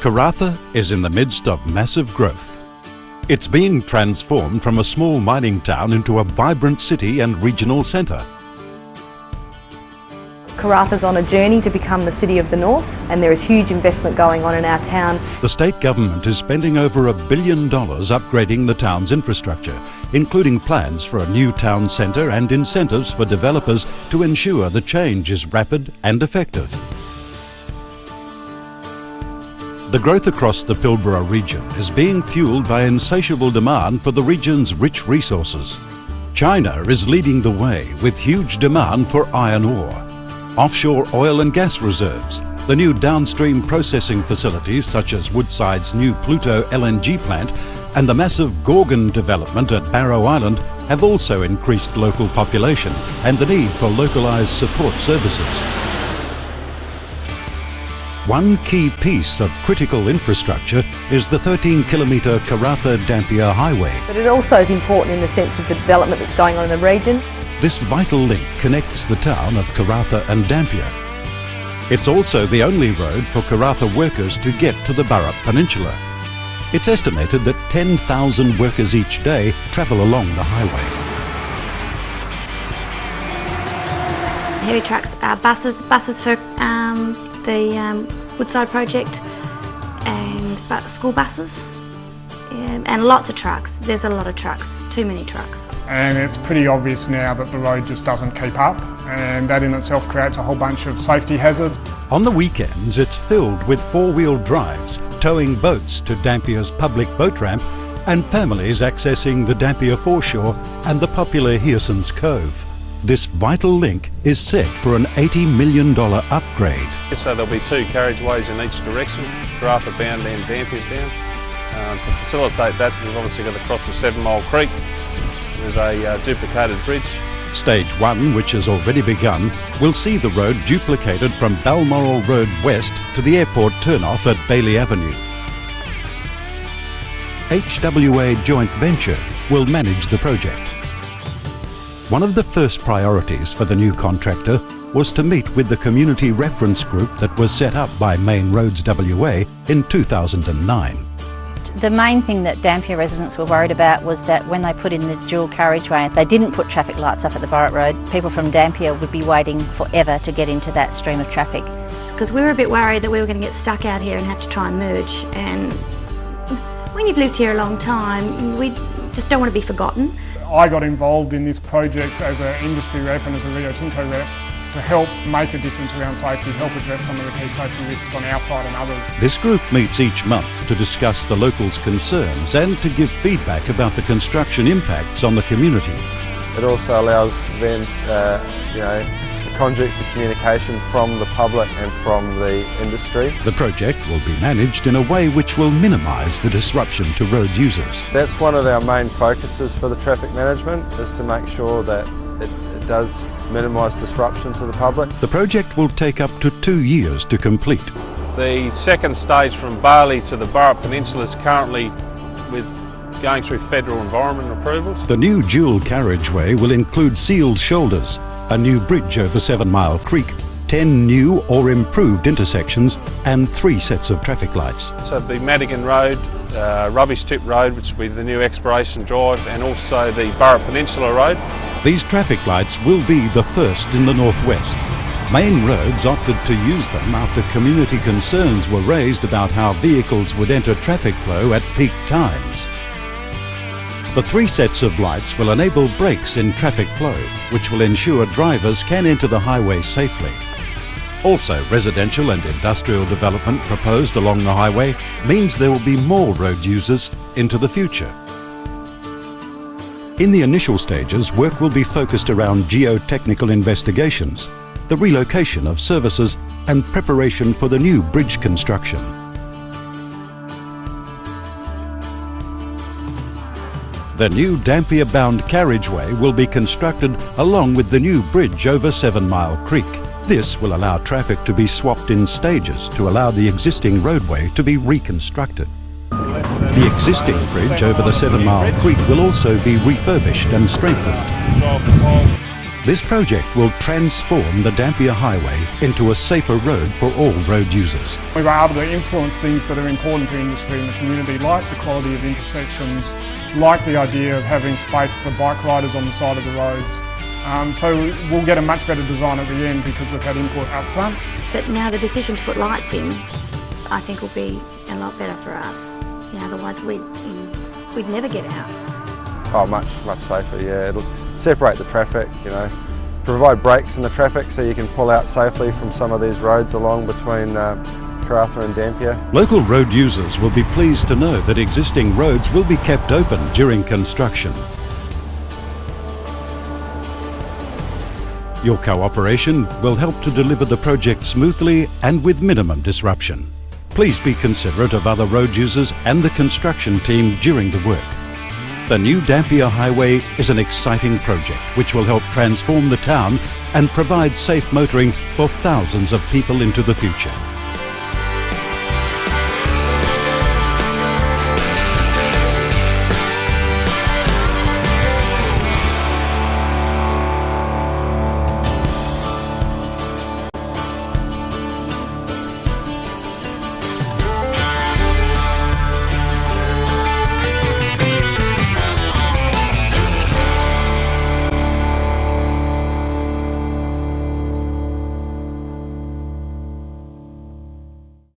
Karratha is in the midst of massive growth. It's being transformed from a small mining town into a vibrant city and regional centre. Karratha's on a journey to become the city of the north, and there is huge investment going on in our town. The state government is spending over $1 billion upgrading the town's infrastructure, including plans for a new town centre and incentives for developers to ensure the change is rapid and effective. The growth across the Pilbara region is being fuelled by insatiable demand for the region's rich resources. China is leading the way with huge demand for iron ore, offshore oil and gas reserves. The new downstream processing facilities such as Woodside's new Pluto LNG plant and the massive Gorgon development at Barrow Island have also increased local population and the need for localised support services. One key piece of critical infrastructure is the 13-kilometre Karratha-Dampier Highway. But it also is important in the sense of the development that's going on in the region. This vital link connects the town of Karratha and Dampier. It's also the only road for Karratha workers to get to the Burrup Peninsula. It's estimated that 10,000 workers each day travel along the highway. Heavy trucks, buses for the Woodside project, and school buses, and lots of trucks. There's a lot of trucks, too many trucks. And it's pretty obvious now that the road just doesn't keep up, and that in itself creates a whole bunch of safety hazards. On the weekends, it's filled with four-wheel drives, towing boats to Dampier's public boat ramp, and families accessing the Dampier foreshore and the popular Hearson's Cove. This vital link is set for an $80 million upgrade. So there'll be two carriageways in each direction, Karratha bound and Dampier bound. To facilitate that, we've obviously got to cross the 7 Mile Creek with a duplicated bridge. Stage 1, which has already begun, will see the road duplicated from Balmoral Road West to the airport turnoff at Bailey Avenue. HWA Joint Venture will manage the project. One of the first priorities for the new contractor was to meet with the community reference group that was set up by Main Roads WA in 2009. The main thing that Dampier residents were worried about was that when they put in the dual carriageway, they didn't put traffic lights up at the Burrup Road. People from Dampier would be waiting forever to get into that stream of traffic. Because we were a bit worried that we were going to get stuck out here and have to try and merge. And when you've lived here a long time, we just don't want to be forgotten. I got involved in this project as an industry rep and as a Rio Tinto rep to help make a difference around safety, help address some of the key safety risks on our side and others. This group meets each month to discuss the locals' concerns and to give feedback about the construction impacts on the community. It also allows them, to conduit the communication from the public and from the industry. The project will be managed in a way which will minimise the disruption to road users. That's one of our main focuses for the traffic management, is to make sure that it does minimise disruption to the public. The project will take up to 2 years to complete. The second stage from Bali to the Burrup Peninsula is currently going through federal environment approvals. The new dual carriageway will include sealed shoulders, a new bridge over 7 Mile Creek, 10 new or improved intersections and 3 sets of traffic lights. So it'll be Madigan Road, Rubbish Tip Road, which will be the new Exploration Drive, and also the Burrup Peninsula Road. These traffic lights will be the first in the northwest. Main Roads opted to use them after community concerns were raised about how vehicles would enter traffic flow at peak times. The 3 sets of lights will enable breaks in traffic flow, which will ensure drivers can enter the highway safely. Also, residential and industrial development proposed along the highway means there will be more road users into the future. In the initial stages, work will be focused around geotechnical investigations, the relocation of services and preparation for the new bridge construction. The new Dampier-bound carriageway will be constructed along with the new bridge over 7 Mile Creek. This will allow traffic to be swapped in stages to allow the existing roadway to be reconstructed. The existing bridge over the 7 Mile Creek will also be refurbished and strengthened. This project will transform the Dampier Highway into a safer road for all road users. We were able to influence things that are important to industry and the community, like the quality of intersections, like the idea of having space for bike riders on the side of the roads. So we'll get a much better design at the end because we've had input up front. But now the decision to put lights in, I think will be a lot better for us. You know, otherwise we'd never get out. Oh, much safer, yeah. It'll separate the traffic, you know, provide breaks in the traffic so you can pull out safely from some of these roads along between Karratha and Dampier. Local road users will be pleased to know that existing roads will be kept open during construction. Your cooperation will help to deliver the project smoothly and with minimum disruption. Please be considerate of other road users and the construction team during the work. The new Dampier Highway is an exciting project which will help transform the town and provide safe motoring for thousands of people into the future.